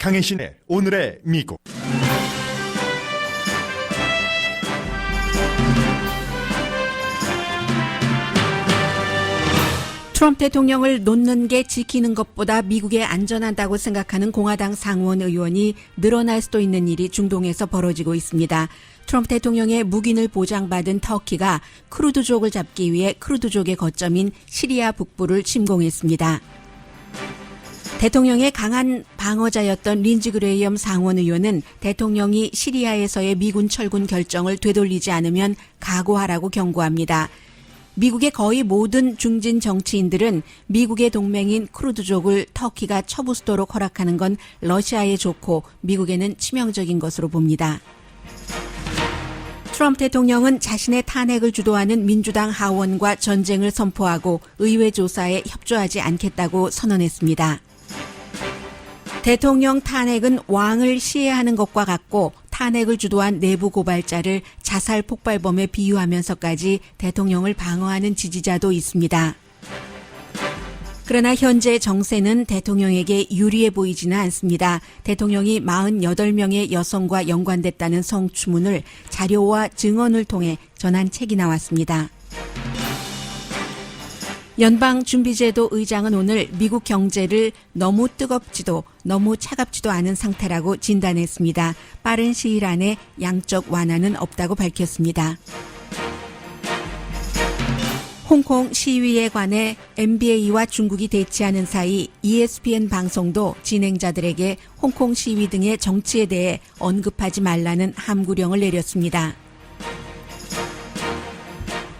강혜신의 오늘의 미국. 트럼프 대통령을 놓는 게 지키는 것보다 미국에 안전하다고 생각하는 공화당 상원 의원이 늘어날 수도 있는 일이 중동에서 벌어지고 있습니다. 트럼프 대통령의 묵인을 보장받은 터키가 쿠르드족을 잡기 위해 쿠르드족의 거점인 시리아 북부를 침공했습니다. 대통령의 강한 방어자였던 린지 그레이엄 상원 의원은 대통령이 시리아에서의 미군 철군 결정을 되돌리지 않으면 각오하라고 경고합니다. 미국의 거의 모든 중진 정치인들은 미국의 동맹인 쿠르드족을 터키가 쳐부수도록 허락하는 건 러시아에 좋고 미국에는 치명적인 것으로 봅니다. 트럼프 대통령은 자신의 탄핵을 주도하는 민주당 하원과 전쟁을 선포하고 의회 조사에 협조하지 않겠다고 선언했습니다. 대통령 탄핵은 왕을 시해하는 것과 같고 탄핵을 주도한 내부 고발자를 자살 폭발범에 비유하면서까지 대통령을 방어하는 지지자도 있습니다. 그러나 현재 정세는 대통령에게 유리해 보이지는 않습니다. 대통령이 48명의 여성과 연관됐다는 성추문을 자료와 증언을 통해 전한 책이 나왔습니다. 연방준비제도 의장은 오늘 미국 경제를 너무 뜨겁지도 너무 차갑지도 않은 상태라고 진단했습니다. 빠른 시일 안에 양적 완화는 없다고 밝혔습니다. 홍콩 시위에 관해 NBA와 중국이 대치하는 사이 ESPN 방송도 진행자들에게 홍콩 시위 등의 정치에 대해 언급하지 말라는 함구령을 내렸습니다.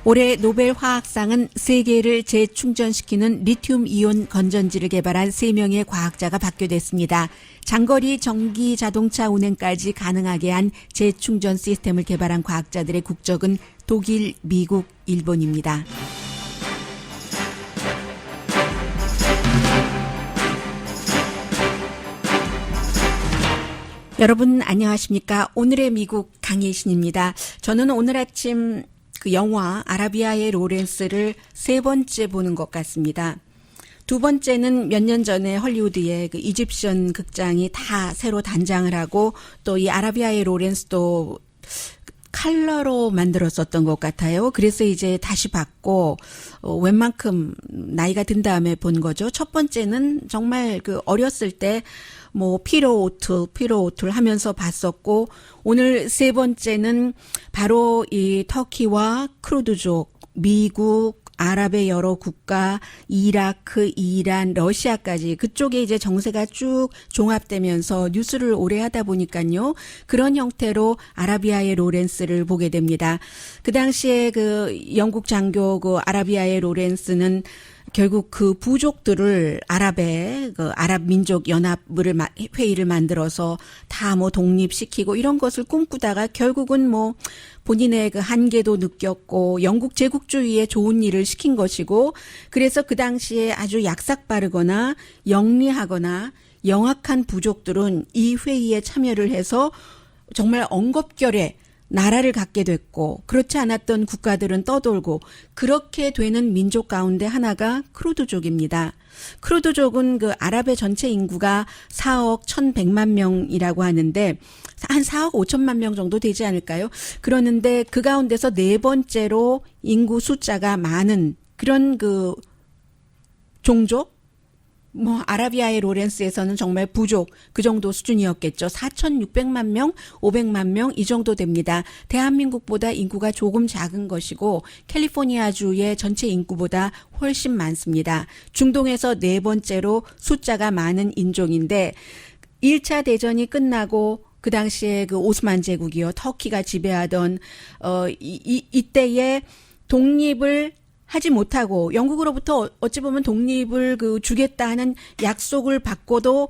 올해 노벨 화학상은 세계를 재충전시키는 리튬 이온 건전지를 개발한 3명의 과학자가 받게 됐습니다. 장거리 전기 자동차 운행까지 가능하게 한 재충전 시스템을 개발한 과학자들의 국적은 독일, 미국, 일본입니다. 여러분 안녕하십니까? 오늘의 미국 강혜신입니다. 저는 오늘 아침 그 영화 아라비아의 로렌스를 3번째 보는 것 같습니다. 2번째는 몇 년 전에 헐리우드의 그 이집션 극장이 다 새로 단장을 하고 또 이 아라비아의 로렌스도 컬러로 만들었었던 것 같아요. 그래서 이제 다시 봤고 웬만큼 나이가 든 다음에 본 거죠. 첫 번째는 정말 그 어렸을 때 뭐 피로 오툴 하면서 봤었고 오늘 3번째는 바로 이 터키와 쿠르드족, 미국, 아랍의 여러 국가, 이라크, 이란, 러시아까지 그쪽에 이제 정세가 쭉 종합되면서 뉴스를 오래 하다 보니까요. 그런 형태로 아라비아의 로렌스를 보게 됩니다. 그 당시에 그 영국 장교 그 아라비아의 로렌스는 결국 그 부족들을 아랍의 그 아랍 민족 연합을 회의를 만들어서 다 뭐 독립시키고 이런 것을 꿈꾸다가 결국은 뭐 본인의 그 한계도 느꼈고 영국 제국주의에 좋은 일을 시킨 것이고 그래서 그 당시에 아주 약삭빠르거나 영리하거나 영악한 부족들은 이 회의에 참여를 해서 정말 엉겁결에 나라를 갖게 됐고 그렇지 않았던 국가들은 떠돌고 그렇게 되는 민족 가운데 하나가 쿠르드족입니다. 쿠르드족은 그 아랍의 전체 인구가 4억 1,100만 명이라고 하는데 한 4억 5천만 명 정도 되지 않을까요? 그러는데 그 가운데서 4번째로 인구 숫자가 많은 그런 그 종족? 뭐 아라비아의 로렌스에서는 정말 부족 그 정도 수준이었겠죠. 4,600만 명, 500만 명 이 정도 됩니다. 대한민국보다 인구가 조금 작은 것이고 캘리포니아주의 전체 인구보다 훨씬 많습니다. 중동에서 4번째로 숫자가 많은 인종인데 1차 대전이 끝나고 그 당시에 그 오스만 제국이요. 터키가 지배하던 이때에 독립을 하지 못하고 영국으로부터 어찌 보면 독립을 그 주겠다 하는 약속을 받고도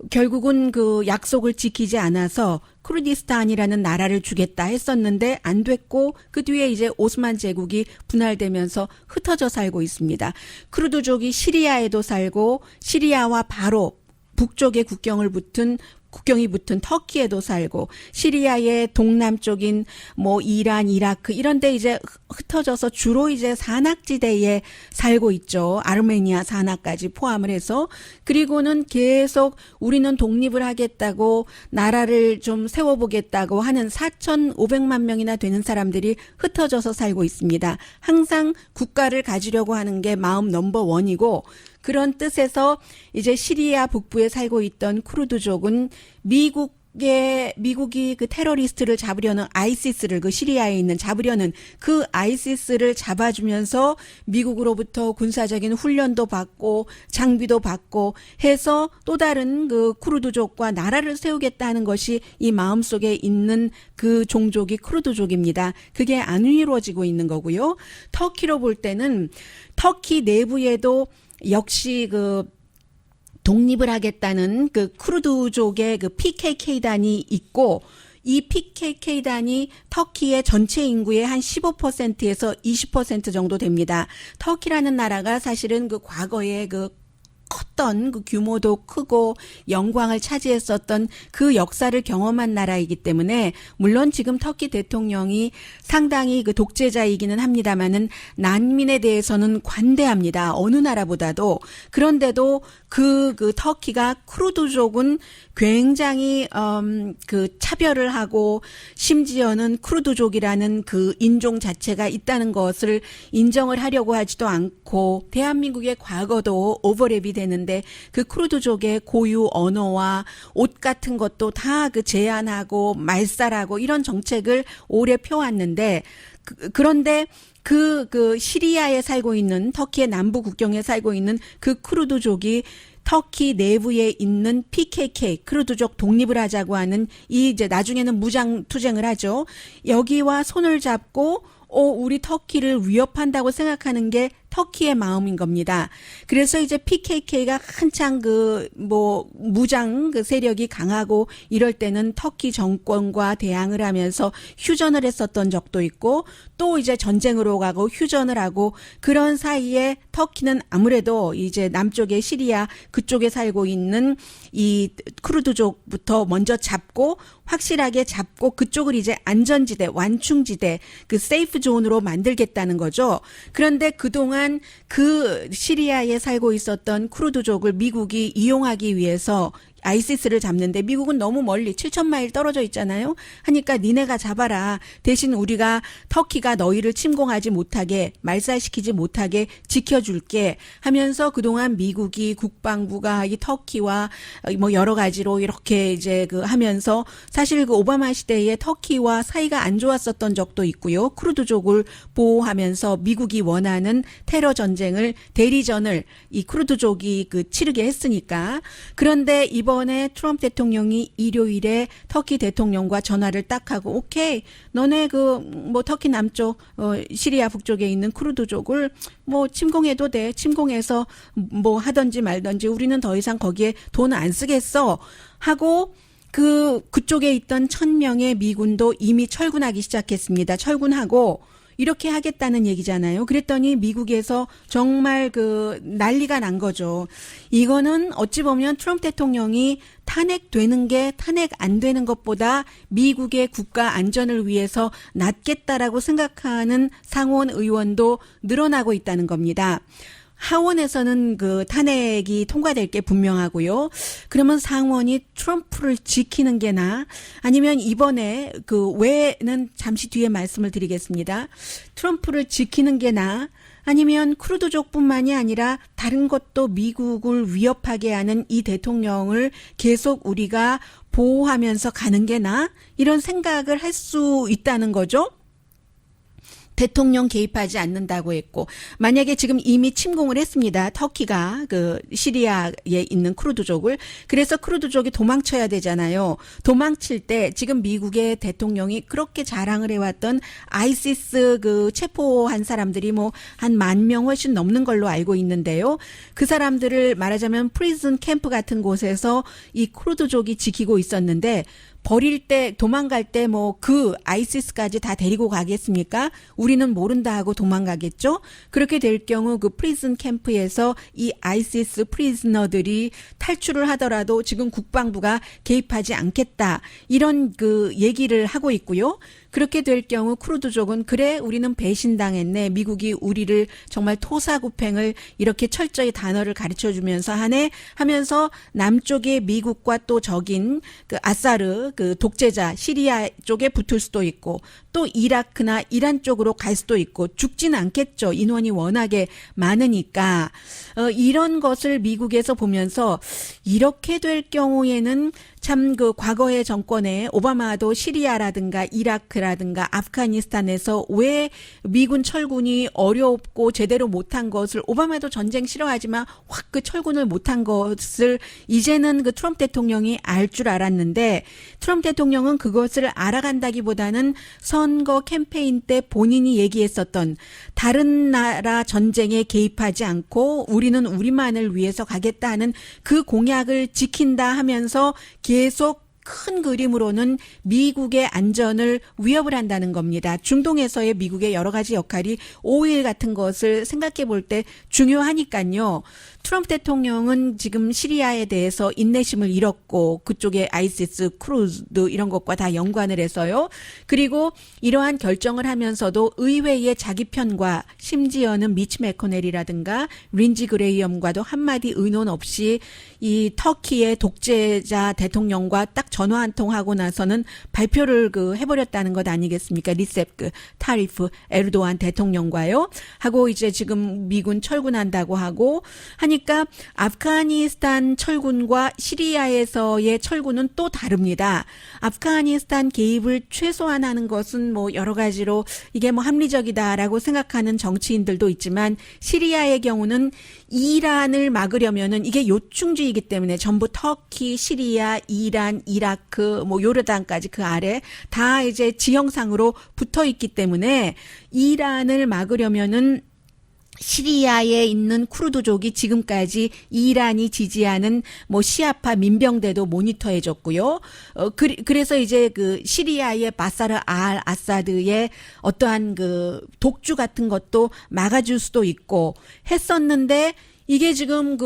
결국은 그 약속을 지키지 않아서 쿠르디스탄이라는 나라를 주겠다 했었는데 안 됐고 그 뒤에 이제 오스만 제국이 분할되면서 흩어져 살고 있습니다. 쿠르드족이 시리아에도 살고 시리아와 바로 북쪽에 국경을 붙은 국경이 붙은 터키에도 살고 시리아의 동남쪽인 뭐 이란, 이라크 이런 데 이제 흩어져서 주로 이제 산악지대에 살고 있죠. 아르메니아 산악까지 포함을 해서. 그리고는 계속 우리는 독립을 하겠다고 나라를 좀 세워보겠다고 하는 4,500만 명이나 되는 사람들이 흩어져서 살고 있습니다. 항상 국가를 가지려고 하는 게 마음 넘버원이고 그런 뜻에서 이제 시리아 북부에 살고 있던 쿠르드족은 미국이 그 테러리스트를 잡으려는 아이시스를 그 시리아에 있는 잡으려는 그 아이시스를 잡아주면서 미국으로부터 군사적인 훈련도 받고 장비도 받고 해서 또 다른 그 쿠르드족과 나라를 세우겠다는 것이 이 마음속에 있는 그 종족이 쿠르드족입니다. 그게 안 이루어지고 있는 거고요. 터키로 볼 때는 터키 내부에도 역시 그 독립을 하겠다는 그 쿠르드족의 그 PKK단이 있고 이 PKK단이 터키의 전체 인구의 한 15%에서 20% 정도 됩니다. 터키라는 나라가 사실은 그 과거에 그 컸던 그 규모도 크고 영광을 차지했었던 그 역사를 경험한 나라이기 때문에 물론 지금 터키 대통령이 상당히 그 독재자이기는 합니다만은 난민에 대해서는 관대합니다. 어느 나라보다도. 그런데도 그 터키가 쿠르드족은 굉장히 그 차별을 하고 심지어는 쿠르드족이라는 그 인종 자체가 있다는 것을 인정을 하려고 하지도 않고 대한민국의 과거도 오버랩이 되는데 그 쿠르드족의 고유 언어와 옷 같은 것도 다 그 제한하고 말살하고 이런 정책을 오래 펴왔는데 그런데 그 시리아에 살고 있는 터키의 남부 국경에 살고 있는 그 쿠르드족이 터키 내부에 있는 PKK, 쿠르드족 독립을 하자고 하는 이 이제 나중에는 무장 투쟁을 하죠. 여기와 손을 잡고 우리 터키를 위협한다고 생각하는 게 터키의 마음인 겁니다. 그래서 이제 PKK가 한창 무장 세력이 강하고 이럴 때는 터키 정권과 대항을 하면서 휴전을 했었던 적도 있고 또 이제 전쟁으로 가고 휴전을 하고 그런 사이에 터키는 아무래도 이제 남쪽의 시리아 그쪽에 살고 있는 이 쿠르드족부터 먼저 잡고 확실하게 잡고 그쪽을 이제 안전지대, 완충지대, 그 세이프 존으로 만들겠다는 거죠. 그런데 그동안 그 시리아에 살고 있었던 쿠르드족을 미국이 이용하기 위해서 아이시스를 잡는데 미국은 너무 멀리 7,000마일 떨어져 있잖아요. 하니까 니네가 잡아라. 대신 우리가 터키가 너희를 침공하지 못하게 말살시키지 못하게 지켜줄게 하면서 그동안 미국이 국방부가 이 터키와 뭐 여러 가지로 이렇게 이제 그 하면서 사실 그 오바마 시대에 터키와 사이가 안 좋았었던 적도 있고요. 쿠르드족을 보호하면서 미국이 원하는 테러 전쟁을 대리전을 이 쿠르드족이 그 치르게 했으니까. 그런데 이번에 트럼프 대통령이 일요일에 터키 대통령과 전화를 딱 하고 오케이 너네 터키 남쪽 시리아 북쪽에 있는 쿠르드족을 침공해도 돼. 침공해서 하든지 말든지 우리는 더 이상 거기에 돈 안 쓰겠어 하고 그쪽에 있던 1,000명의 미군도 이미 철군하기 시작했습니다. 철군하고 이렇게 하겠다는 얘기잖아요. 그랬더니 미국에서 정말 난리가 난 거죠. 이거는 어찌 보면 트럼프 대통령이 탄핵되는 게 탄핵 안 되는 것보다 미국의 국가 안전을 위해서 낫겠다라고 생각하는 상원 의원도 늘어나고 있다는 겁니다. 하원에서는 탄핵이 통과될 게 분명하고요. 그러면 상원이 트럼프를 지키는 게 나아? 아니면 이번에 왜는 잠시 뒤에 말씀을 드리겠습니다. 트럼프를 지키는 게 나아? 아니면 쿠르드족뿐만이 아니라 다른 것도 미국을 위협하게 하는 이 대통령을 계속 우리가 보호하면서 가는 게 나아? 이런 생각을 할 수 있다는 거죠. 대통령 개입하지 않는다고 했고 만약에 지금 이미 침공을 했습니다. 터키가 시리아에 있는 쿠르드족을. 그래서 쿠르드족이 도망쳐야 되잖아요. 도망칠 때 지금 미국의 대통령이 그렇게 자랑을 해왔던 아이시스 체포한 사람들이 한 10,000명 훨씬 넘는 걸로 알고 있는데요. 그 사람들을 말하자면 프리즌 캠프 같은 곳에서 이 쿠르드족이 지키고 있었는데 버릴 때 도망갈 때 뭐 그 아이시스까지 다 데리고 가겠습니까? 우리는 모른다 하고 도망가겠죠. 그렇게 될 경우 그 프리즌 캠프에서 이 아이시스 프리즈너들이 탈출을 하더라도 지금 국방부가 개입하지 않겠다. 이런 그 얘기를 하고 있고요. 그렇게 될 경우 쿠르드족은 그래 우리는 배신당했네. 미국이 우리를 정말 토사구팽을 이렇게 철저히 단어를 가르쳐주면서 하네 하면서 남쪽의 미국과 또 적인 그 아사르 그 독재자 시리아 쪽에 붙을 수도 있고 또 이라크나 이란 쪽으로 갈 수도 있고 죽지는 않겠죠. 인원이 워낙에 많으니까 이런 것을 미국에서 보면서 이렇게 될 경우에는 참 그 과거의 정권에 오바마도 시리아라든가 이라크라든가 아프가니스탄에서 왜 미군 철군이 어렵고 제대로 못한 것을 오바마도 전쟁 싫어하지만 확 그 철군을 못한 것을 이제는 그 트럼프 대통령이 알 줄 알았는데 트럼프 대통령은 그것을 알아간다기보다는 선거 캠페인 때 본인이 얘기했었던 다른 나라 전쟁에 개입하지 않고 우리는 우리만을 위해서 가겠다 하는 그 공약을 지킨다 하면서 계속 큰 그림으로는 미국의 안전을 위협을 한다는 겁니다. 중동에서의 미국의 여러 가지 역할이 오일 같은 것을 생각해 볼 때 중요하니까요. 트럼프 대통령은 지금 시리아에 대해서 인내심을 잃었고 그쪽에 아이시스, 크루드 이런 것과 다 연관을 해서요. 그리고 이러한 결정을 하면서도 의회의 자기 편과 심지어는 미치 매코넬이라든가 린지 그레이엄과도 한마디 의논 없이 이 터키의 독재자 대통령과 딱 전화 한 통 하고 나서는 발표를 그 해버렸다는 것 아니겠습니까? 리셉 그 타리프 에르도안 대통령과요. 하고 이제 지금 미군 철군한다고 하고 하니까 아프가니스탄 철군과 시리아에서의 철군은 또 다릅니다. 아프가니스탄 개입을 최소화하는 것은 뭐 여러 가지로 이게 뭐 합리적이다라고 생각하는 정치인들도 있지만 시리아의 경우는 이란을 막으려면은 이게 요충지이기 때문에 전부 터키, 시리아, 이란, 이라크, 뭐 요르단까지 그 아래 다 이제 지형상으로 붙어 있기 때문에 이란을 막으려면은 시리아에 있는 쿠르드족이 지금까지 이란이 지지하는 뭐 시아파 민병대도 모니터해 줬고요. 그래서 이제 그 시리아의 바사르 알 아사드의 어떠한 그 독주 같은 것도 막아줄 수도 있고 했었는데 이게 지금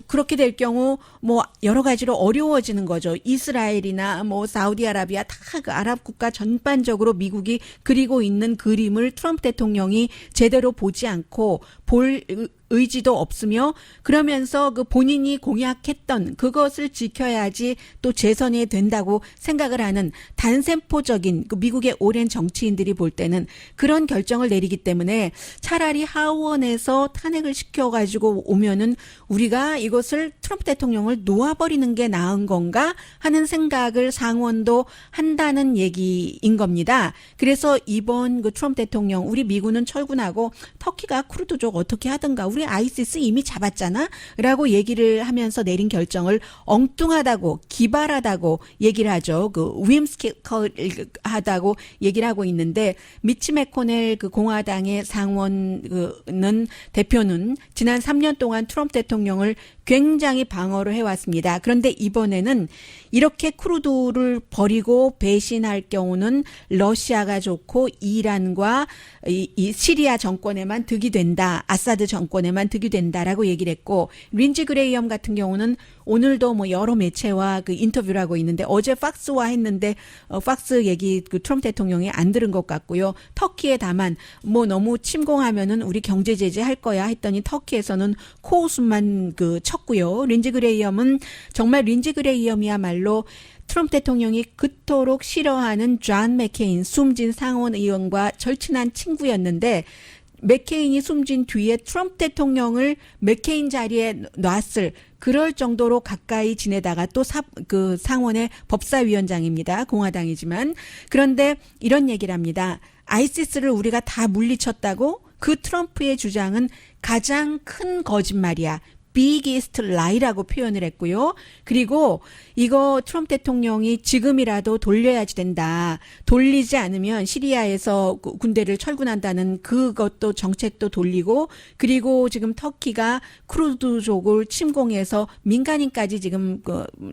그렇게 될 경우 뭐 여러 가지로 어려워지는 거죠. 이스라엘이나 뭐 사우디아라비아 다 그 아랍 국가 전반적으로 미국이 그리고 있는 그림을 트럼프 대통령이 제대로 보지 않고 볼 의지도 없으며 그러면서 그 본인이 공약했던 그것을 지켜야지 또 재선이 된다고 생각을 하는 단세포적인 그 미국의 오랜 정치인들이 볼 때는 그런 결정을 내리기 때문에 차라리 하원에서 탄핵을 시켜가지고 오면은 우리가 이것을 트럼프 대통령을 놓아버리는 게 나은 건가 하는 생각을 상원도 한다는 얘기인 겁니다. 그래서 이번 그 트럼프 대통령 우리 미군은 철군하고 터키가 쿠르드족 어떻게 하든가 우리 아이시스 이미 잡았잖아 라고 얘기를 하면서 내린 결정을 엉뚱하다고 기발하다고 얘기를 하죠. 그 위임스키컬하다고 얘기를 하고 있는데 미치 매코넬 그 공화당의 상원은 대표는 지난 3년 동안 트럼프 대통령을 굉장히 방어를 해왔습니다. 그런데 이번에는 이렇게 쿠르드를 버리고 배신할 경우는 러시아가 좋고 이란과 이 시리아 정권에만 득이 된다. 아사드 정권에만 득이 된다라고 얘기를 했고 린지 그레이엄 같은 경우는 오늘도 뭐 여러 매체와 그 인터뷰를 하고 있는데 어제 팍스와 했는데 팍스 얘기 그 트럼프 대통령이 안 들은 것 같고요. 터키에 다만 뭐 너무 침공하면은 우리 경제 제재 할 거야 했더니 터키에서는 코웃음만 그 쳤고요. 린지 그레이엄은 정말 린지 그레이엄이야말로 트럼프 대통령이 그토록 싫어하는 존 맥케인 숨진 상원 의원과 절친한 친구였는데 맥케인이 숨진 뒤에 트럼프 대통령을 맥케인 자리에 놨을 그럴 정도로 가까이 지내다가 또 그 상원의 법사위원장입니다. 공화당이지만. 그런데 이런 얘기를 합니다. 아이시스를 우리가 다 물리쳤다고? 그 트럼프의 주장은 가장 큰 거짓말이야. biggest lie라고 표현을 했고요. 그리고 이거 트럼프 대통령이 지금이라도 돌려야지 된다. 돌리지 않으면 시리아에서 군대를 철군한다는 그것도 정책도 돌리고, 그리고 지금 터키가 쿠르드족을 침공해서 민간인까지 지금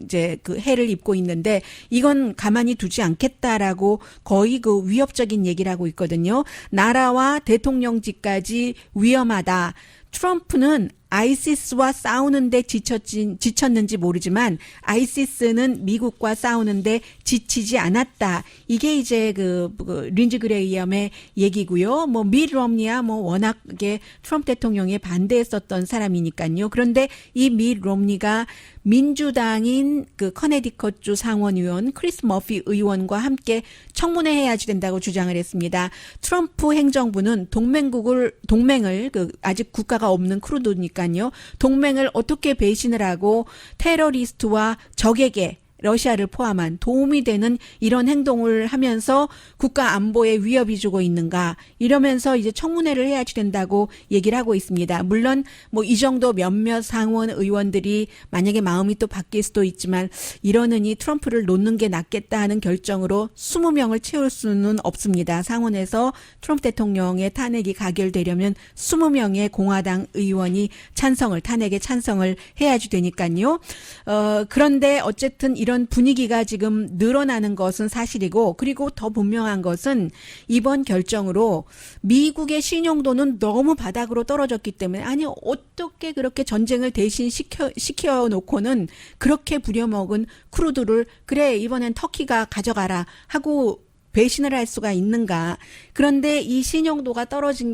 이제 그 해를 입고 있는데 이건 가만히 두지 않겠다라고 거의 그 위협적인 얘기를 하고 있거든요. 나라와 대통령직까지 위험하다. 트럼프는 아이시스와 싸우는데 지쳤는지 모르지만 아이시스는 미국과 싸우는데 지치지 않았다. 이게 이제 그 린지 그레이엄의 얘기고요. 뭐 미tt 롬니야 뭐 워낙에 트럼프 대통령에 반대했었던 사람이니까요. 그런데 이 미tt 롬니가 민주당인 그 커네디컷주 상원의원 크리스 머피 의원과 함께 청문회 해야지 된다고 주장을 했습니다. 트럼프 행정부는 동맹을 그 아직 국가가 없는 쿠르드니까요. 동맹을 어떻게 배신을 하고 테러리스트와 적에게 러시아를 포함한 도움이 되는 이런 행동을 하면서 국가 안보에 위협이 주고 있는가 이러면서 이제 청문회를 해야지 된다고 얘기를 하고 있습니다. 물론 뭐 이 정도 몇몇 상원 의원들이 만약에 마음이 또 바뀔 수도 있지만 이러느니 트럼프를 놓는 게 낫겠다 하는 결정으로 20명을 채울 수는 없습니다. 상원에서 트럼프 대통령의 탄핵이 가결되려면 20명의 공화당 의원이 탄핵에 찬성을 해야지 되니까요. 그런데 어쨌든 이런 분위기가 지금 늘어나는 것은 사실이고, 그리고 더 분명한 것은 이번 결정으로 미국의 신용도는 너무 바닥으로 떨어졌기 때문에, 아니 어떻게 그렇게 전쟁을 대신 시켜 놓고는 그렇게 부려먹은 크루드를 그래 이번엔 터키가 가져가라 하고 배신을 할 수가 있는가. 그런데 이 신용도가 떨어진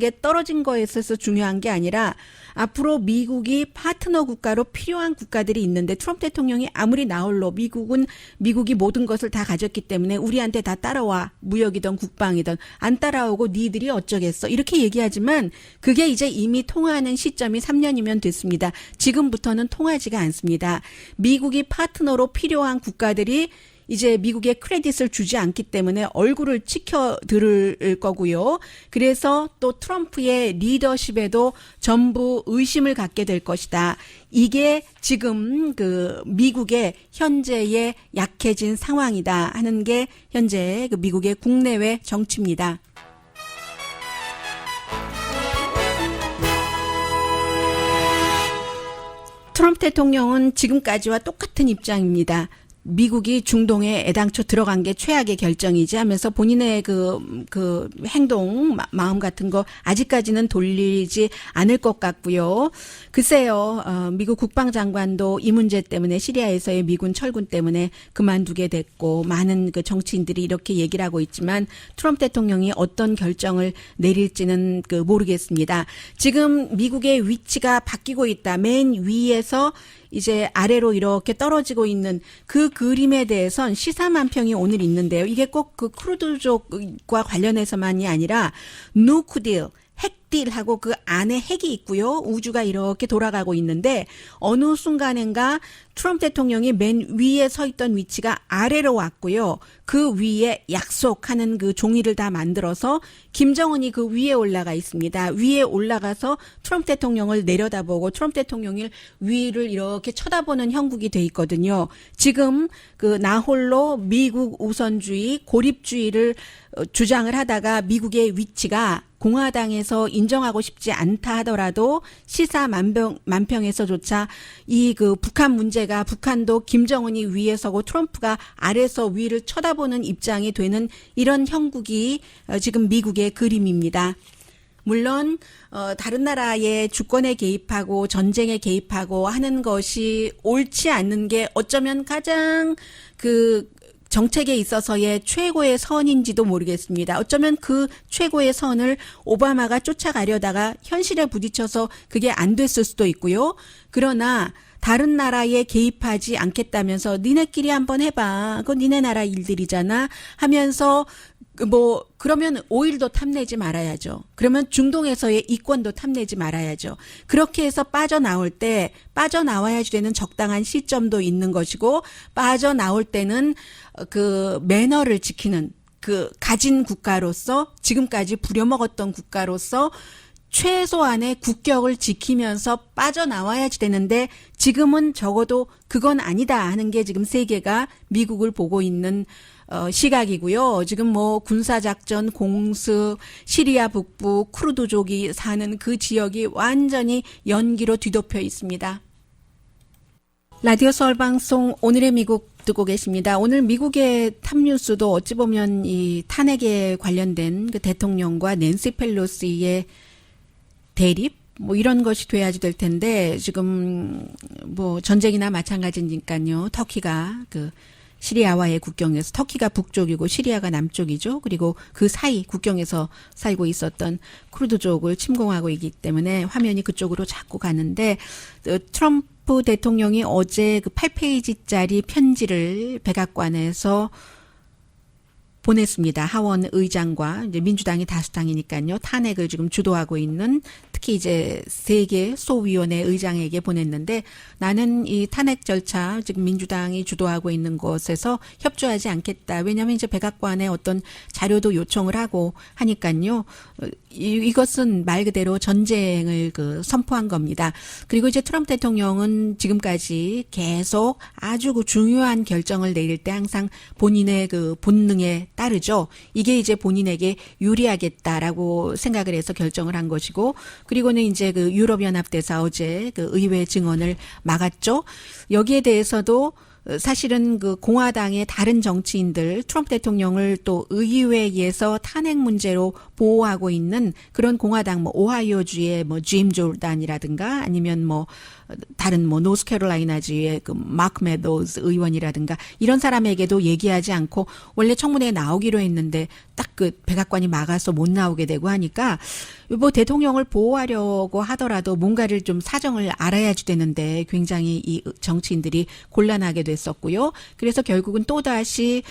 거에 있어서 중요한 게 아니라 앞으로 미국이 파트너 국가로 필요한 국가들이 있는데 트럼프 대통령이 아무리 나홀로 미국이 모든 것을 다 가졌기 때문에 우리한테 다 따라와. 무역이든 국방이든 안 따라오고 니들이 어쩌겠어. 이렇게 얘기하지만 그게 이제 이미 통하는 시점이 3년이면 됐습니다. 지금부터는 통하지가 않습니다. 미국이 파트너로 필요한 국가들이 이제 미국에 크레딧을 주지 않기 때문에 얼굴을 치켜들을 거고요. 그래서 또 트럼프의 리더십에도 전부 의심을 갖게 될 것이다. 이게 지금 그 미국의 현재의 약해진 상황이다 하는 게 현재 그 미국의 국내외 정치입니다. 트럼프 대통령은 지금까지와 똑같은 입장입니다. 미국이 중동에 애당초 들어간 게 최악의 결정이지 하면서 본인의 그 행동, 마음 같은 거 아직까지는 돌리지 않을 것 같고요. 글쎄요, 미국 국방장관도 이 문제 때문에 시리아에서의 미군 철군 때문에 그만두게 됐고, 많은 그 정치인들이 이렇게 얘기를 하고 있지만 트럼프 대통령이 어떤 결정을 내릴지는 모르겠습니다. 지금 미국의 위치가 바뀌고 있다. 맨 위에서 이제 아래로 이렇게 떨어지고 있는 그 그림에 대해선 시사만평이 오늘 있는데요. 이게 꼭 그 쿠르드족과 관련해서만이 아니라 누크딜, 핵딜하고 그 안에 핵이 있고요. 우주가 이렇게 돌아가고 있는데 어느 순간인가 트럼프 대통령이 맨 위에 서 있던 위치가 아래로 왔고요. 그 위에 약속하는 그 종이를 다 만들어서 김정은이 그 위에 올라가 있습니다. 위에 올라가서 트럼프 대통령을 내려다보고 트럼프 대통령이 위를 이렇게 쳐다보는 형국이 돼 있거든요. 지금 그 나홀로 미국 우선주의, 고립주의를 주장을 하다가 미국의 위치가 공화당에서 인정하고 싶지 않다 하더라도 시사만평에서조차 이 그 북한 문제가 북한도 김정은이 위에 서고 트럼프가 아래서 위를 쳐다보는 입장이 되는 이런 형국이 지금 미국의 그림입니다. 물론 다른 나라의 주권에 개입하고 전쟁에 개입하고 하는 것이 옳지 않는 게 어쩌면 가장 그 정책에 있어서의 최고의 선인지도 모르겠습니다. 어쩌면 그 최고의 선을 오바마가 쫓아가려다가 현실에 부딪혀서 그게 안 됐을 수도 있고요. 그러나 다른 나라에 개입하지 않겠다면서 니네끼리 한번 해봐. 그건 니네 나라 일들이잖아 하면서 그러면 오일도 탐내지 말아야죠. 그러면 중동에서의 이권도 탐내지 말아야죠. 그렇게 해서 빠져나와야지 되는 적당한 시점도 있는 것이고, 빠져나올 때는 그 매너를 지키는 그 가진 국가로서 지금까지 부려먹었던 국가로서 최소한의 국격을 지키면서 빠져나와야지 되는데 지금은 적어도 그건 아니다 하는 게 지금 세계가 미국을 보고 있는 시각이고요. 지금 뭐 군사작전, 공습, 시리아 북부, 쿠르드족이 사는 그 지역이 완전히 연기로 뒤덮여 있습니다. 라디오 서울 방송 오늘의 미국 듣고 계십니다. 오늘 미국의 탑뉴스도 어찌 보면 이 탄핵에 관련된 그 대통령과 낸시 펠로시의 대립 뭐 이런 것이 돼야지 될 텐데 지금 뭐 전쟁이나 마찬가지니까요. 터키가 그 시리아와의 국경에서 터키가 북쪽이고 시리아가 남쪽이죠. 그리고 그 사이 국경에서 살고 있었던 쿠르드족을 침공하고 있기 때문에 화면이 그쪽으로 자꾸 가는데 트럼프 대통령이 어제 그 8페이지짜리 편지를 백악관에서 보냈습니다. 하원 의장과 이제 민주당이 다수당이니까요. 탄핵을 지금 주도하고 있는 특히 이제 세계 소위원회 의장에게 보냈는데 나는 이 탄핵 절차 지금 민주당이 주도하고 있는 것에서 협조하지 않겠다. 왜냐하면 이제 백악관에 어떤 자료도 요청을 하고 하니까요. 이것은 말 그대로 전쟁을 그 선포한 겁니다. 그리고 이제 트럼프 대통령은 지금까지 계속 아주 그 중요한 결정을 내릴 때 항상 본인의 그 본능에 따르죠. 이게 이제 본인에게 유리하겠다라고 생각을 해서 결정을 한 것이고, 그리고는 이제 그 유럽연합대사 어제 그 의회 증언을 막았죠. 여기에 대해서도 사실은 그 공화당의 다른 정치인들 트럼프 대통령을 또 의회에서 탄핵 문제로 보호하고 있는 그런 공화당 뭐 오하이오주의 뭐 짐 조단이라든가 아니면 뭐 다른 뭐 노스캐롤라이나주의 그 마크 메도우스 의원이라든가 이런 사람에게도 얘기하지 않고 원래 청문회에 나오기로 했는데 딱 그 백악관이 막아서 못 나오게 되고 하니까 뭐 대통령을 보호하려고 하더라도 뭔가를 좀 사정을 알아야지 되는데 굉장히 이 정치인들이 곤란하게 됐었고요. 그래서 결국은 또다시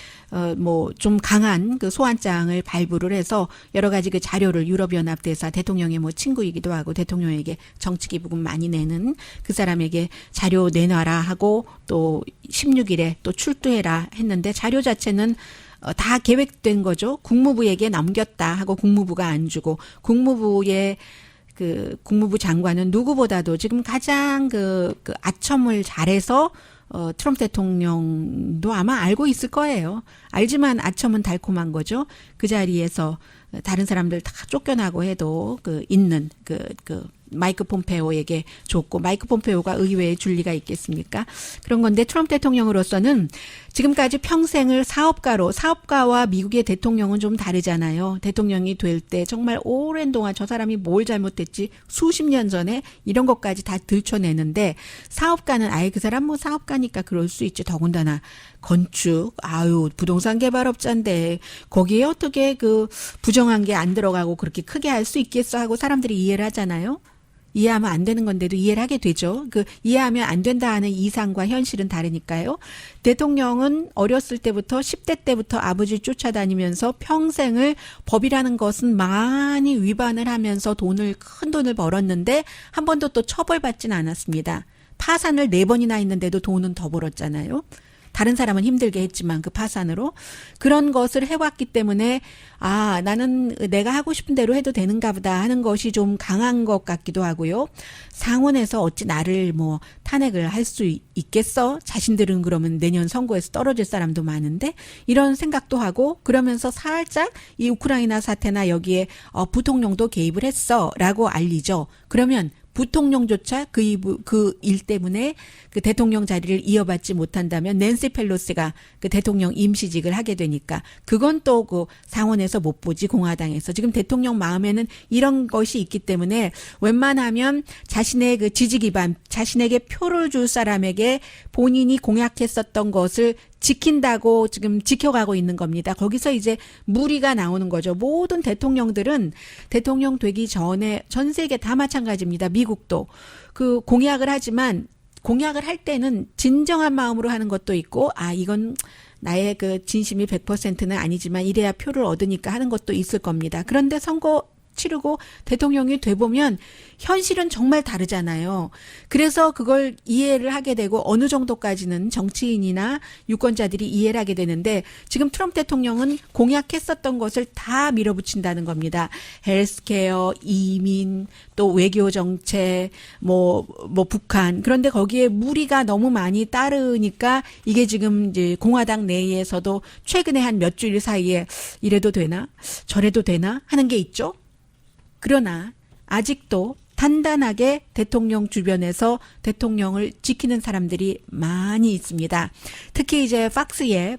뭐 좀 강한 그 소환장을 발부를 해서 여러 가지 그 자료를 유럽연합 대사 대통령의 뭐 친구이기도 하고 대통령에게 정치 기부금 많이 내는 그 사람에게 자료 내놔라 하고 또 16일에 또 출두해라 했는데 자료 자체는 다 계획된 거죠. 국무부에게 넘겼다 하고 국무부가 안 주고 국무부의 그 국무부 장관은 누구보다도 지금 가장 그 아첨을 잘해서 트럼프 대통령도 아마 알고 있을 거예요. 알지만 아첨은 달콤한 거죠. 그 자리에서 다른 사람들 다 쫓겨나고 해도 있는 마이크 폼페오에게 줬고 마이크 폼페오가 의회에 줄 리가 있겠습니까? 그런 건데 트럼프 대통령으로서는 지금까지 평생을 사업가와 미국의 대통령은 좀 다르잖아요. 대통령이 될 때 정말 오랜 동안 저 사람이 뭘 잘못했지 수십 년 전에 이런 것까지 다 들춰내는데 사업가는 아예 그 사람 뭐 사업가니까 그럴 수 있지. 더군다나 건축, 부동산 개발업자인데 거기에 어떻게 그 부정한 게 안 들어가고 그렇게 크게 할 수 있겠어 하고 사람들이 이해를 하잖아요. 이해하면 안 되는 건데도 이해를 하게 되죠. 이해하면 안 된다 하는 이상과 현실은 다르니까요. 대통령은 어렸을 때부터 10대 때부터 아버지 쫓아다니면서 평생을 법이라는 것은 많이 위반을 하면서 큰 돈을 벌었는데 한 번도 또 처벌받진 않았습니다. 파산을 4번이나 했는데도 돈은 더 벌었잖아요. 다른 사람은 힘들게 했지만 그 파산으로 그런 것을 해왔기 때문에 나는 내가 하고 싶은 대로 해도 되는가 보다 하는 것이 좀 강한 것 같기도 하고요. 상원에서 어찌 나를 뭐 탄핵을 할 수 있겠어? 자신들은 그러면 내년 선거에서 떨어질 사람도 많은데 이런 생각도 하고 그러면서 살짝 이 우크라이나 사태나 여기에 부통령도 개입을 했어 라고 알리죠. 그러면 부통령조차 그 일 때문에 그 대통령 자리를 이어받지 못한다면 낸시 펠로시가 그 대통령 임시직을 하게 되니까 그건 또 그 상원에서 못 보지 공화당에서 지금 대통령 마음에는 이런 것이 있기 때문에 웬만하면 자신의 그 지지 기반 자신에게 표를 줄 사람에게 본인이 공약했었던 것을 지킨다고 지금 지켜가고 있는 겁니다. 거기서 이제 무리가 나오는 거죠. 모든 대통령들은 대통령 되기 전에 전 세계 다 마찬가지입니다. 미국도 그 공약을 하지만 공약을 할 때는 진정한 마음으로 하는 것도 있고 이건 나의 그 진심이 100%는 아니지만 이래야 표를 얻으니까 하는 것도 있을 겁니다. 그런데 선거 치르고 대통령이 돼보면 현실은 정말 다르잖아요. 그래서 그걸 이해를 하게 되고 어느 정도까지는 정치인이나 유권자들이 이해를 하게 되는데 지금 트럼프 대통령은 공약했었던 것을 다 밀어붙인다는 겁니다. 헬스케어, 이민, 또 외교 정책, 뭐 북한. 그런데 거기에 무리가 너무 많이 따르니까 이게 지금 이제 공화당 내에서도 최근에 한 몇 주일 사이에 이래도 되나? 저래도 되나? 하는 게 있죠. 그러나 아직도 단단하게 대통령 주변에서 대통령을 지키는 사람들이 많이 있습니다. 특히 이제 팍스의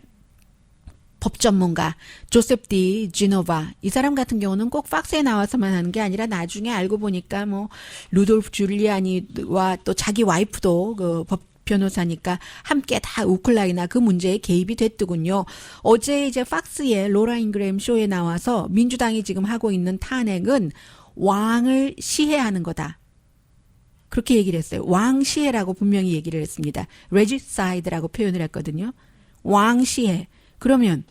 법 전문가 조셉 디 지노바 이 사람 같은 경우는 꼭 팍스에 나와서만 하는 게 아니라 나중에 알고 보니까 뭐 루돌프 줄리아니와 또 자기 와이프도 그 법 변호사니까 함께 다 우크라이나 그 문제에 개입이 됐더군요. 어제 이제 팍스의 로라 잉그램 쇼에 나와서 민주당이 지금 하고 있는 탄핵은 왕을 시해하는 거다. 그렇게 얘기를 했어요. 왕 시해라고 분명히 얘기를 했습니다. 레지사이드라고 표현을 했거든요. 왕 시해. 그러면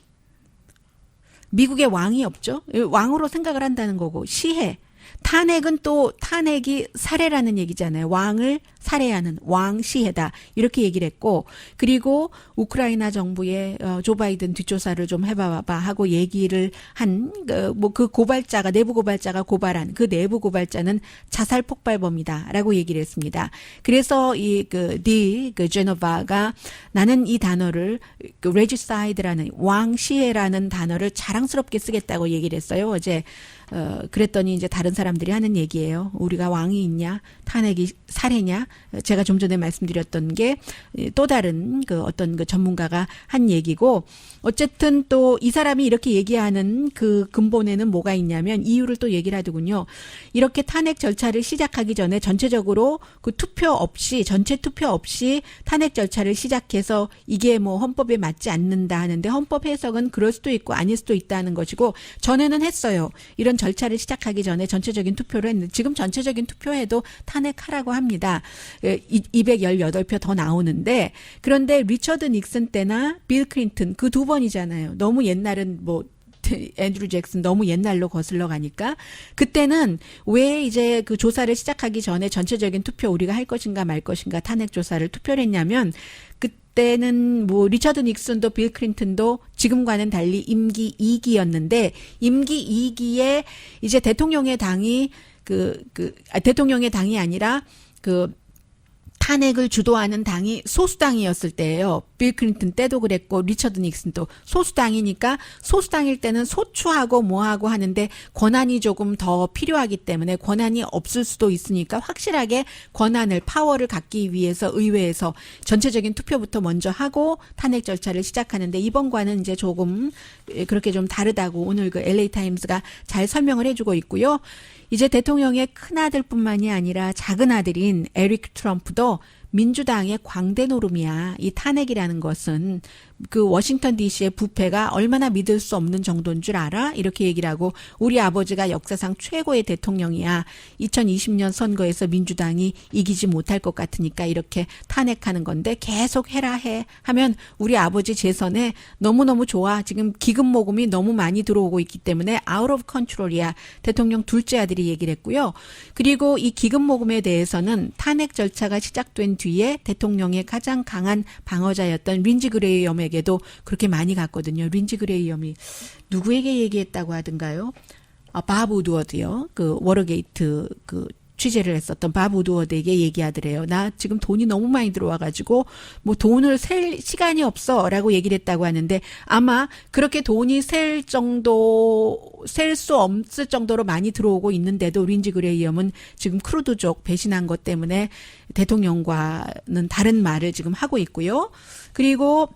미국에 왕이 없죠? 왕으로 생각을 한다는 거고 시해. 탄핵은 또 탄핵이 살해라는 얘기잖아요. 왕을 살해하는 왕시해다 이렇게 얘기를 했고 그리고 우크라이나 정부의 조 바이든 뒷조사를 좀 해봐봐 하고 얘기를 한 그 고발자가 내부 고발자가 고발한 그 내부 고발자는 자살 폭발범이다라고 얘기를 했습니다. 그래서 그 제노바가 나는 이 단어를 그 레지사이드라는 왕시해라는 단어를 자랑스럽게 쓰겠다고 얘기를 했어요. 어제 그랬더니 이제 다른 사람들이 하는 얘기예요. 우리가 왕이 있냐? 탄핵이 살해냐? 제가 좀 전에 말씀드렸던 게 또 다른 그 어떤 그 전문가가 한 얘기고 어쨌든 또 이 사람이 이렇게 얘기하는 그 근본에는 뭐가 있냐면 이유를 또 얘기를 하더군요. 이렇게 탄핵 절차를 시작하기 전에 전체적으로 그 투표 없이 전체 투표 없이 탄핵 절차를 시작해서 이게 뭐 헌법에 맞지 않는다 하는데 헌법 해석은 그럴 수도 있고 아닐 수도 있다는 것이고 전에는 했어요. 이런 절차를 시작하기 전에 전체적인 투표를 했는데 지금 전체적인 투표해도 탄핵하라고 합니다. 218표 더 나오는데 그런데 리처드 닉슨 때나 빌 클린턴 그 두 번이잖아요. 너무 옛날은 뭐 앤드류 잭슨 너무 옛날로 거슬러 가니까 그때는 왜 이제 그 조사를 시작하기 전에 전체적인 투표 우리가 할 것인가 말 것인가 탄핵 조사를 투표를 했냐면 그때는 뭐 리처드 닉슨도 빌 클린턴도 지금과는 달리 임기 2기였는데 임기 2기에 이제 대통령의 당이 대통령의 당이 아니라 그 탄핵을 주도하는 당이 소수당이었을 때예요. 빌 클린턴 때도 그랬고 리처드 닉슨도 소수당이니까 소수당일 때는 소추하고 뭐하고 하는데 권한이 조금 더 필요하기 때문에 권한이 없을 수도 있으니까 확실하게 권한을 파워를 갖기 위해서 의회에서 전체적인 투표부터 먼저 하고 탄핵 절차를 시작하는데 이번과는 이제 조금 그렇게 좀 다르다고 오늘 그 LA 타임스가 잘 설명을 해주고 있고요. 이제 대통령의 큰아들뿐만이 아니라 작은아들인 에릭 트럼프도 민주당의 광대 노름이야. 이 탄핵이라는 것은 그 워싱턴 DC의 부패가 얼마나 믿을 수 없는 정도인 줄 알아? 이렇게 얘기를 하고 우리 아버지가 역사상 최고의 대통령이야. 2020년 선거에서 민주당이 이기지 못할 것 같으니까 이렇게 탄핵하는 건데 계속 해라 해 하면 우리 아버지 재선에 너무너무 좋아. 지금 기금 모금이 너무 많이 들어오고 있기 때문에 out of control이야. 대통령 둘째 아들이 얘기를 했고요. 그리고 이 기금 모금에 대해서는 탄핵 절차가 시작된 뒤에 대통령의 가장 강한 방어자였던 린지 그레이엄에게도 그렇게 많이 갔거든요. 린지 그레이엄이 누구에게 얘기했다고 하던가요? 밥 우드워드요. 그 워터게이트 그 취재를 했었던 밥 우드워드에게 얘기하더래요. 나 지금 돈이 너무 많이 들어와가지고 뭐 돈을 셀 시간이 없어라고 얘기를 했다고 하는데 아마 그렇게 돈이 셀 수 없을 정도로 많이 들어오고 있는데도 린지 그레이엄은 지금 크루드족 배신한 것 때문에 대통령과는 다른 말을 지금 하고 있고요. 그리고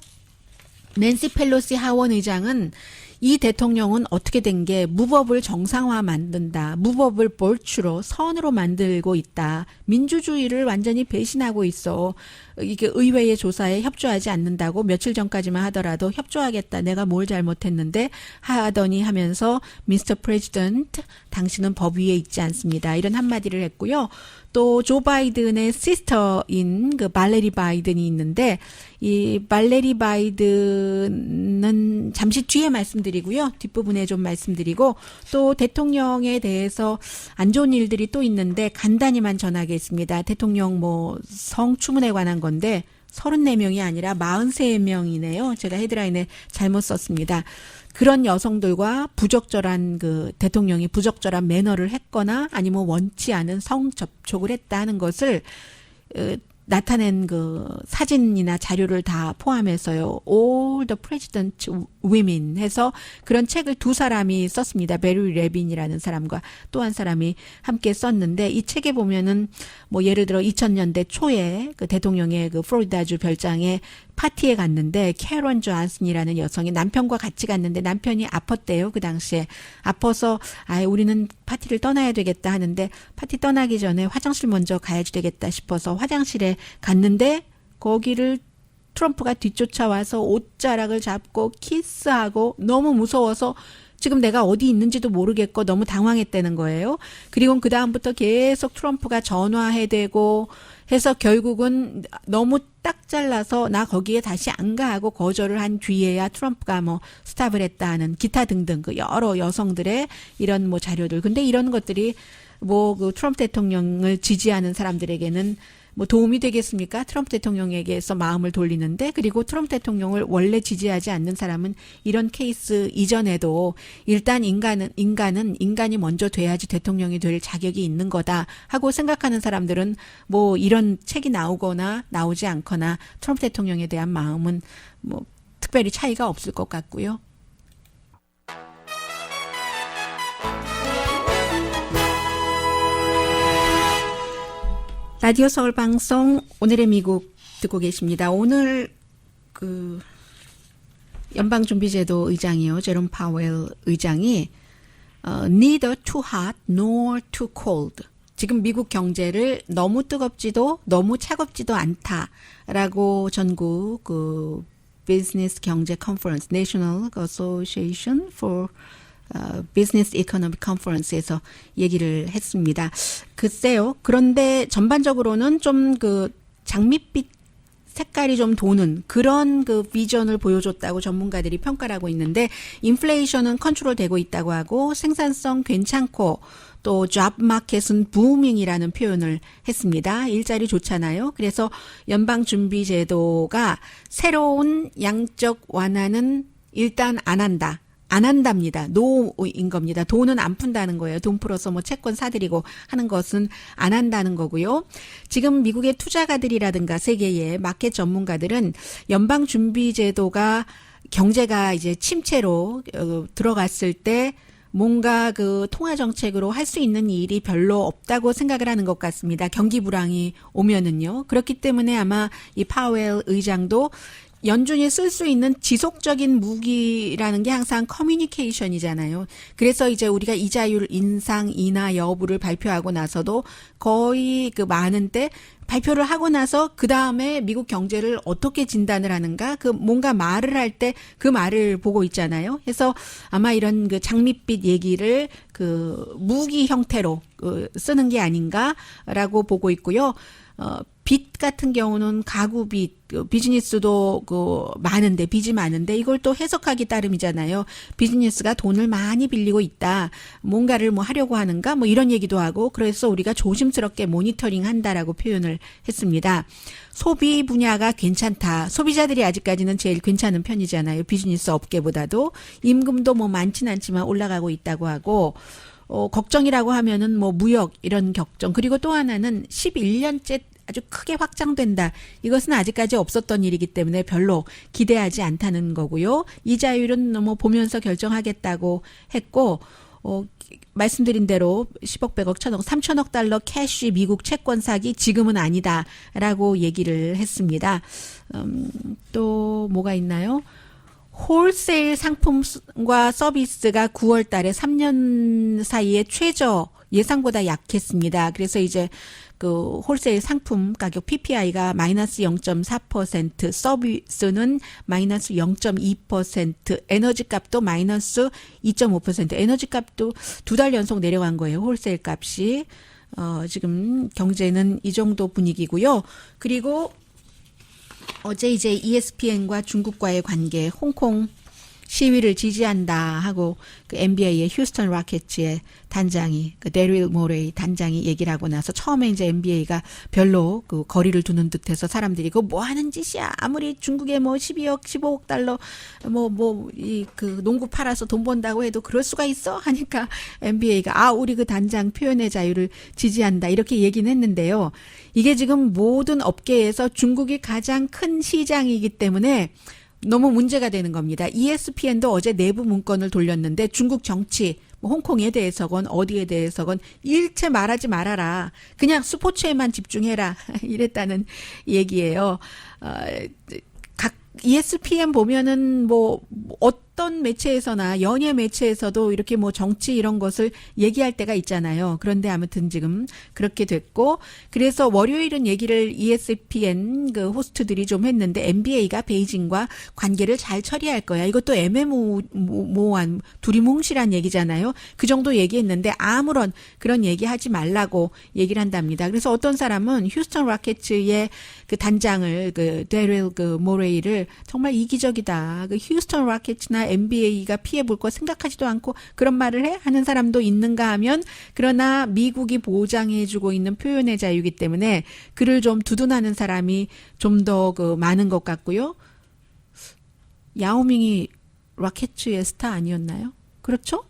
낸시 펠로시 하원 의장은 이 대통령은 어떻게 된 게 무법을 정상화 만든다. 무법을 볼추로 선으로 만들고 있다. 민주주의를 완전히 배신하고 있어. 이게 의회의 조사에 협조하지 않는다고 며칠 전까지만 하더라도 협조하겠다. 내가 뭘 잘못했는데 하더니 하면서 Mr. President, 당신은 법 위에 있지 않습니다. 이런 한마디를 했고요. 또 조 바이든의 시스터인 그 발레리 바이든이 있는데 이 발레리 바이든은 잠시 뒤에 말씀드리고요. 뒷부분에 좀 말씀드리고 또 대통령에 대해서 안 좋은 일들이 또 있는데 간단히만 전하겠습니다. 대통령 뭐 성추문에 관한 건데 34명이 아니라 43명이네요. 제가 헤드라인에 잘못 썼습니다. 그런 여성들과 부적절한 그 대통령이 부적절한 매너를 했거나 아니면 원치 않은 성 접촉을 했다 하는 것을 나타낸 그 사진이나 자료를 다 포함해서요. All the President Women 해서 그런 책을 두 사람이 썼습니다. 베리 레빈이라는 사람과 또 한 사람이 함께 썼는데 이 책에 보면은 뭐 예를 들어 2000년대 초에 그 대통령의 그 플로리다주 별장에 파티에 갔는데 캐런 존슨이라는 여성이 남편과 같이 갔는데 남편이 아팠대요. 그 당시에 아파서 우리는 파티를 떠나야 되겠다 하는데 파티 떠나기 전에 화장실 먼저 가야지 되겠다 싶어서 화장실에 갔는데 거기를 트럼프가 뒤쫓아와서 옷자락을 잡고 키스하고 너무 무서워서 지금 내가 어디 있는지도 모르겠고 너무 당황했다는 거예요. 그리고 그 다음부터 계속 트럼프가 전화해대고 해서 결국은 너무 딱 잘라서 나 거기에 다시 안 가 하고 거절을 한 뒤에야 트럼프가 뭐 스탑을 했다 하는 기타 등등 그 여러 여성들의 이런 뭐 자료들. 근데 이런 것들이 뭐 그 트럼프 대통령을 지지하는 사람들에게는 뭐 도움이 되겠습니까? 트럼프 대통령에게서 마음을 돌리는데 그리고 트럼프 대통령을 원래 지지하지 않는 사람은 이런 케이스 이전에도 일단 인간이 먼저 돼야지 대통령이 될 자격이 있는 거다 하고 생각하는 사람들은 뭐 이런 책이 나오거나 나오지 않거나 트럼프 대통령에 대한 마음은 뭐 특별히 차이가 없을 것 같고요. 라디오 서울 방송 오늘의 미국 듣고 계십니다. 오늘 그 연방준비제도 의장이요. 제롬 파웰 의장이 neither too hot nor too cold. 지금 미국 경제를 너무 뜨겁지도 너무 차갑지도 않다라고 전국 그 비즈니스 경제 컨퍼런스 National Association for 비즈니스 이코노믹 컨퍼런스에서 얘기를 했습니다. 글쎄요. 그런데 전반적으로는 좀 그 장밋빛 색깔이 좀 도는 그런 그 비전을 보여줬다고 전문가들이 평가를 하고 있는데 인플레이션은 컨트롤되고 있다고 하고 생산성 괜찮고 또 잡 마켓은 부밍이라는 표현을 했습니다. 일자리 좋잖아요. 그래서 연방준비제도가 새로운 양적 완화는 일단 안 한답니다. 노인 겁니다. 돈은 안 푼다는 거예요. 돈 풀어서 뭐 채권 사들이고 하는 것은 안 한다는 거고요. 지금 미국의 투자가들이라든가 세계의 마켓 전문가들은 연방준비제도가 경제가 이제 침체로 들어갔을 때 뭔가 그 통화 정책으로 할 수 있는 일이 별로 없다고 생각을 하는 것 같습니다. 경기 불황이 오면은요. 그렇기 때문에 아마 이 파웰 의장도 연준이 쓸 수 있는 지속적인 무기라는 게 항상 커뮤니케이션이잖아요. 그래서 이제 우리가 이자율 인상, 인하 여부를 발표하고 나서도 거의 그 많은 때 발표를 하고 나서 그 다음에 미국 경제를 어떻게 진단을 하는가 그 뭔가 말을 할 때 그 말을 보고 있잖아요. 그래서 아마 이런 그 장밋빛 얘기를 그 무기 형태로 쓰는 게 아닌가라고 보고 있고요. 빚 같은 경우는 가구 빚, 비즈니스도 많은데, 빚이 많은데, 이걸 또 해석하기 따름이잖아요. 비즈니스가 돈을 많이 빌리고 있다. 뭔가를 뭐 하려고 하는가? 뭐 이런 얘기도 하고, 그래서 우리가 조심스럽게 모니터링 한다라고 표현을 했습니다. 소비 분야가 괜찮다. 소비자들이 아직까지는 제일 괜찮은 편이잖아요. 비즈니스 업계보다도. 임금도 뭐 많진 않지만 올라가고 있다고 하고, 걱정이라고 하면은 뭐 무역 이런 걱정. 그리고 또 하나는 11년째 아주 크게 확장된다. 이것은 아직까지 없었던 일이기 때문에 별로 기대하지 않다는 거고요. 이자율은 뭐 보면서 결정하겠다고 했고, 말씀드린 대로 10억, 100억, 1000억, 3000억 달러 캐시 미국 채권 사기 지금은 아니다라고 얘기를 했습니다. 또 뭐가 있나요? 홀세일 상품과 서비스가 9월 달에 3년 사이에 최저 예상보다 약했습니다. 그래서 이제 그 홀세일 상품 가격 PPI가 마이너스 0.4%, 서비스는 마이너스 0.2%, 에너지 값도 마이너스 2.5%, 에너지 값도 2달 연속 내려간 거예요. 홀세일 값이. 지금 경제는 이 정도 분위기고요. 그리고 어제 이제 ESPN과 중국과의 관계, 홍콩 시위를 지지한다 하고 그 NBA의 휴스턴 로켓츠의 단장이 그 데릴 모레이 단장이 얘기를 하고 나서 처음에 이제 NBA가 별로 그 거리를 두는 듯해서 사람들이 그거 뭐 하는 짓이야. 아무리 중국에 뭐 12억, 15억 달러 이 그 농구 팔아서 돈 번다고 해도 그럴 수가 있어 하니까 NBA가 우리 그 단장 표현의 자유를 지지한다 이렇게 얘기는 했는데요. 이게 지금 모든 업계에서 중국이 가장 큰 시장이기 때문에 너무 문제가 되는 겁니다. ESPN도 어제 내부 문건을 돌렸는데 중국 정치, 뭐 홍콩에 대해서건 어디에 대해서건 일체 말하지 말아라. 그냥 스포츠에만 집중해라. 이랬다는 얘기예요. 각 ESPN 보면은 뭐 어떤 매체에서나 연예 매체에서도 이렇게 뭐 정치 이런 것을 얘기할 때가 있잖아요. 그런데 아무튼 지금 그렇게 됐고 그래서 월요일은 얘기를 ESPN 그 호스트들이 좀 했는데 NBA가 베이징과 관계를 잘 처리할 거야. 이것도 애매모호한 두리뭉실한 얘기잖아요. 그 정도 얘기했는데 아무런 그런 얘기하지 말라고 얘기를 한답니다. 그래서 어떤 사람은 휴스턴 로켓츠의 그 단장을 그 데릴 그 모레이를 정말 이기적이다. 그 휴스턴 로켓츠나 NBA가 피해 볼 거 생각하지도 않고 그런 말을 해? 하는 사람도 있는가 하면 그러나 미국이 보장해주고 있는 표현의 자유이기 때문에 그를 좀 두둔하는 사람이 좀 더 그 많은 것 같고요. 야오밍이 로켓츠의 스타 아니었나요? 그렇죠?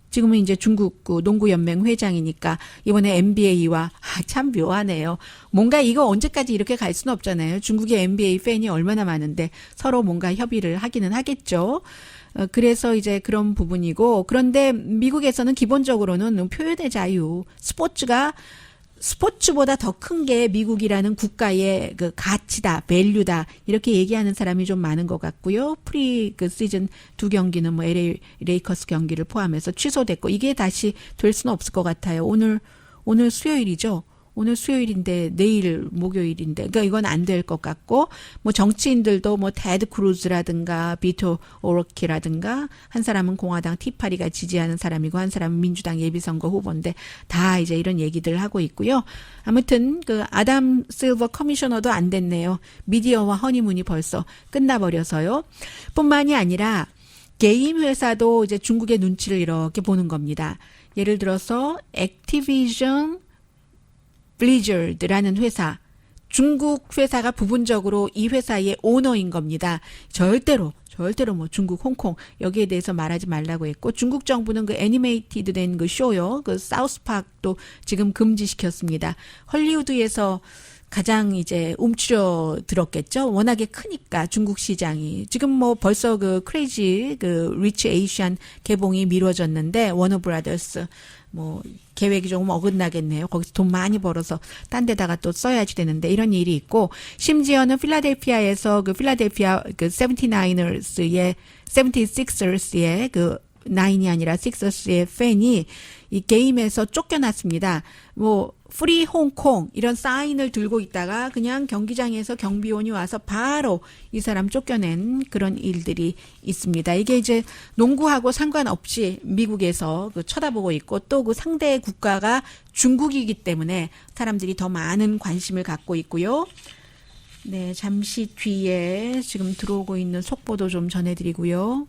지금은 이제 중국 그 농구연맹 회장이니까 이번에 NBA와 참 묘하네요. 뭔가 이거 언제까지 이렇게 갈 수는 없잖아요. 중국의 NBA 팬이 얼마나 많은데 서로 뭔가 협의를 하기는 하겠죠. 그래서 이제 그런 부분이고 그런데 미국에서는 기본적으로는 표현의 자유, 스포츠보다 더 큰 게 미국이라는 국가의 그 가치다, 밸류다 이렇게 얘기하는 사람이 좀 많은 것 같고요. 그 시즌 2경기는 뭐 LA 레이커스 경기를 포함해서 취소됐고 이게 다시 될 수는 없을 것 같아요. 오늘 수요일이죠. 오늘 수요일인데 내일 목요일인데 그러니까 이건 안 될 것 같고 뭐 정치인들도 뭐 테드 크루즈라든가 비토 오로키라든가 한 사람은 공화당 티파리가 지지하는 사람이고 한 사람은 민주당 예비선거 후보인데 다 이제 이런 얘기들을 하고 있고요. 아무튼 그 아담 실버 커미셔너도 안 됐네요. 미디어와 허니문이 벌써 끝나버려서요. 뿐만이 아니라 게임 회사도 이제 중국의 눈치를 이렇게 보는 겁니다. 예를 들어서 액티비전 블리저드라는 회사, 중국 회사가 부분적으로 이 회사의 오너인 겁니다. 절대로 뭐 중국, 홍콩 여기에 대해서 말하지 말라고 했고 중국 정부는 그 애니메이티드 된 그 쇼요, 그 사우스파크도 지금 금지시켰습니다. 헐리우드에서 가장 이제 움츠려 들었겠죠. 워낙에 크니까 중국 시장이 지금 뭐 벌써 그 크레이지 그 리치 에이시안 개봉이 미뤄졌는데 워너 브라더스 뭐 계획이 조금 어긋나겠네요. 거기서 돈 많이 벌어서 딴 데다가 또 써야지 되는데 이런 일이 있고 심지어는 필라델피아에서 그 필라델피아 그 76ers의 그 9이 아니라 6ers의 팬이 이 게임에서 쫓겨났습니다. 뭐 프리 홍콩 이런 사인을 들고 있다가 그냥 경기장에서 경비원이 와서 바로 이 사람 쫓겨낸 그런 일들이 있습니다. 이게 이제 농구하고 상관없이 미국에서 그 쳐다보고 있고 또 그 상대 국가가 중국이기 때문에 사람들이 더 많은 관심을 갖고 있고요. 네, 잠시 뒤에 지금 들어오고 있는 속보도 좀 전해드리고요.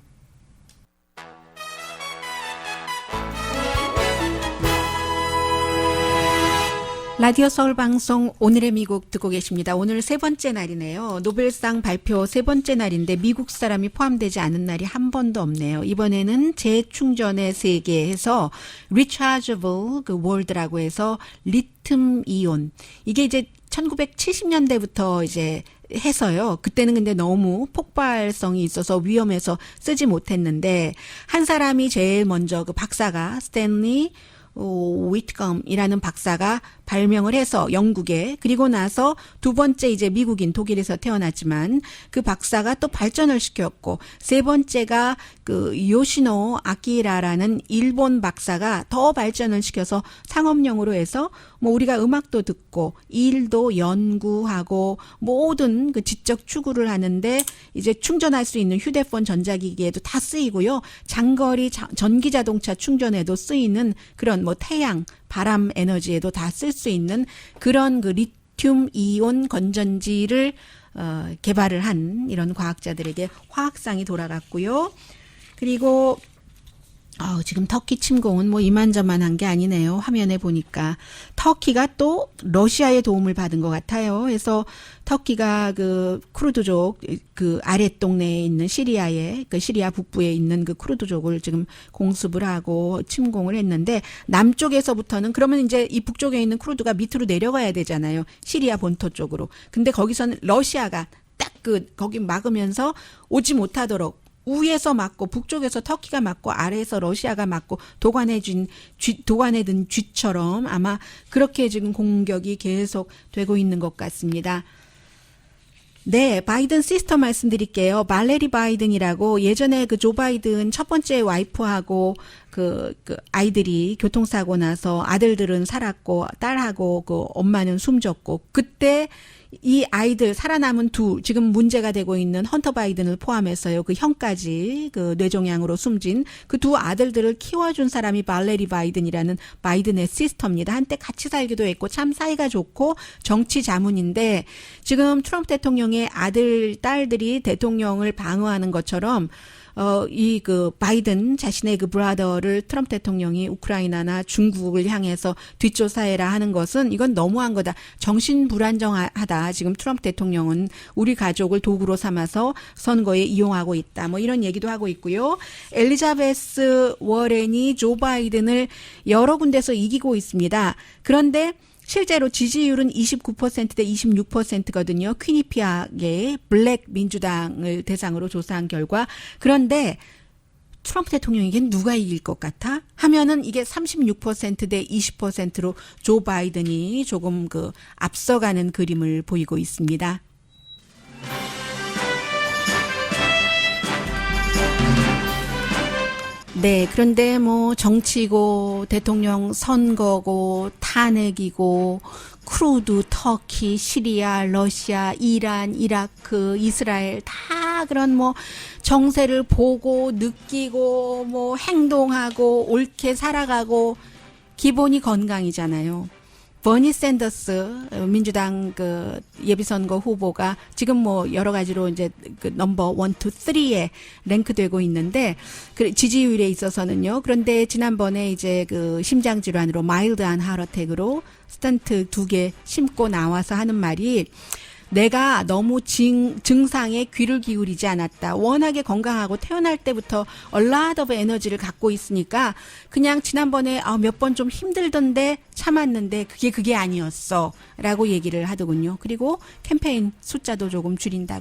라디오 서울 방송 오늘의 미국 듣고 계십니다. 오늘 세 번째 날이네요. 노벨상 발표 세 번째 날인데 미국 사람이 포함되지 않은 날이 한 번도 없네요. 이번에는 재충전의 세계에서 Rechargeable 그 World라고 해서 리튬 이온 이게 이제 1970년대부터 이제 해서요. 그때는 근데 너무 폭발성이 있어서 위험해서 쓰지 못했는데 한 사람이 제일 먼저 그 박사가 스탠리 위트검이라는 박사가 발명을 해서 영국에, 그리고 나서 두 번째 이제 미국인 독일에서 태어났지만 그 박사가 또 발전을 시켰고, 세 번째가 그 요시노 아키라라는 일본 박사가 더 발전을 시켜서 상업용으로 해서 뭐 우리가 음악도 듣고 일도 연구하고 모든 그 지적 추구를 하는데 이제 충전할 수 있는 휴대폰 전자기기에도 다 쓰이고요. 장거리 전기 자동차 충전에도 쓰이는 그런 뭐 태양, 바람 에너지에도 다 쓸 수 있는 그런 그 리튬 이온 건전지를 개발을 한 이런 과학자들에게 화학상이 돌아갔고요. 그리고 지금 터키 침공은 뭐 이만저만한 게 아니네요. 화면에 보니까 터키가 또 러시아의 도움을 받은 것 같아요. 그래서 터키가 그 쿠르드족 그 아랫 동네에 있는 시리아에, 그 시리아 북부에 있는 그 쿠르드족을 지금 공습을 하고 침공을 했는데, 남쪽에서부터는 그러면 이제 이 북쪽에 있는 쿠르드가 밑으로 내려가야 되잖아요. 시리아 본토 쪽으로. 근데 거기서는 러시아가 딱 거기 막으면서 오지 못하도록 위에서 막고 북쪽에서 터키가 막고 아래에서 러시아가 막고 도관에 든 쥐처럼 아마 그렇게 지금 공격이 계속 되고 있는 것 같습니다. 네, 바이든 시스터 말씀드릴게요. 발레리 바이든이라고 예전에 그 조 바이든 첫 번째 와이프하고 그 아이들이 교통사고 나서 아들들은 살았고 딸하고 그 엄마는 숨졌고, 그때 이 아이들 살아남은 지금 문제가 되고 있는 헌터 바이든을 포함해서요, 그 형까지 그 뇌종양으로 숨진 그 두 아들들을 키워준 사람이 발레리 바이든이라는 바이든의 시스터입니다. 한때 같이 살기도 했고 참 사이가 좋고 정치 자문인데, 지금 트럼프 대통령의 아들, 딸들이 대통령을 방어하는 것처럼 이 그 바이든 자신의 그 브라더를 트럼프 대통령이 우크라이나나 중국을 향해서 뒷조사해라 하는 것은 이건 너무한 거다. 정신불안정하다. 지금 트럼프 대통령은 우리 가족을 도구로 삼아서 선거에 이용하고 있다. 뭐 이런 얘기도 하고 있고요. 엘리자베스 워렌이 조 바이든을 여러 군데서 이기고 있습니다. 그런데 실제로 지지율은 29%대 26%거든요. 퀴니피아의 블랙 민주당을 대상으로 조사한 결과. 그런데 트럼프 대통령에겐 누가 이길 것 같아? 하면은 이게 36%대 20%로 조 바이든이 조금 앞서가는 그림을 보이고 있습니다. 네, 그런데 뭐 정치고 대통령 선거고 탄핵이고 크루드, 터키, 시리아, 러시아, 이란, 이라크, 이스라엘 다 그런 뭐 정세를 보고 느끼고 뭐 행동하고 옳게 살아가고 기본이 건강이잖아요. 버니 샌더스 민주당 그 예비선거 후보가 지금 뭐 여러 가지로 이제 그 넘버 1, 2, 3에 랭크되고 있는데, 그 지지율에 있어서는요. 그런데 지난번에 이제 그 심장 질환으로 마일드한 하트어택으로 스턴트 2개 심고 나와서 하는 말이, 내가 너무 증상에 귀를 기울이지 않았다. 워낙에 건강하고 태어날 때부터 a lot of 에너지를 갖고 있으니까 그냥 지난번에 몇 번 좀 힘들던데 참았는데 그게 아니었어 라고 얘기를 하더군요. 그리고 캠페인 숫자도 조금 줄인다고.